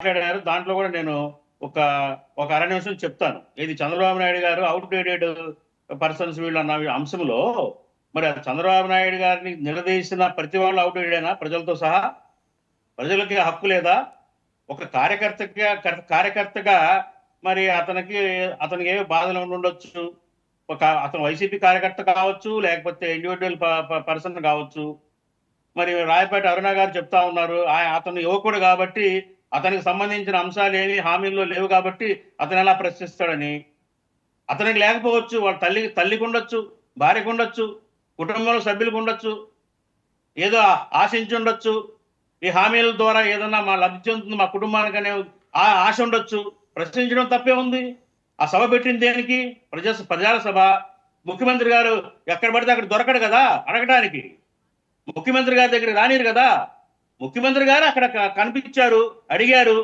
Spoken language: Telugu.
మాట్లాడారు. దాంట్లో కూడా నేను ఒక ఒక అర నిమిషం చెప్తాను. ఇది చంద్రబాబు నాయుడు గారు అవుట్‌డేటెడ్ పర్సన్స్ వీళ్ళు అన్న అంశంలో మరి ఆ చంద్రబాబు నాయుడు గారిని నిలదీసిన ప్రతి వాళ్ళు అవుట్‌డేటెడేనా ప్రజలతో సహా? ప్రజలకి హక్కు లేదా? ఒక కార్యకర్తగా మరి అతనికి ఏవో బాధలు ఉండుండొచ్చు. అతను వైసీపీ కార్యకర్త కావచ్చు, లేకపోతే ఇండివిడ్యువల్ పర్సన్ కావచ్చు. మరి రాయపాటి అరుణ గారు చెప్తా ఉన్నారు. అతను యువకుడు కాబట్టి అతనికి సంబంధించిన అంశాలు ఏమి హామీల్లో లేవు కాబట్టి అతను ఎలా ప్రశ్నిస్తాడని. అతనికి లేకపోవచ్చు, వాళ్ళ తల్లికి ఉండొచ్చు, భార్యకు ఉండొచ్చు, కుటుంబంలో సభ్యులకు ఉండొచ్చు, ఏదో ఆశించి ఉండొచ్చు. ఈ హామీల ద్వారా ఏదన్నా మా లబ్ధి చెందుతుంది మా కుటుంబానికి అనే ఆశ ఉండొచ్చు. ప్రశ్నించడం తప్పే ఉంది. ఆ సభ పెట్టింది దేనికి? ప్రజల సభ. ముఖ్యమంత్రి గారు ఎక్కడ పడితే అక్కడ దొరకడు కదా అడగడానికి. ముఖ్యమంత్రి గారి దగ్గరికి రానిరు కదా. ముఖ్యమంత్రి గారు అక్కడ కనిపించారు, అడిగారు.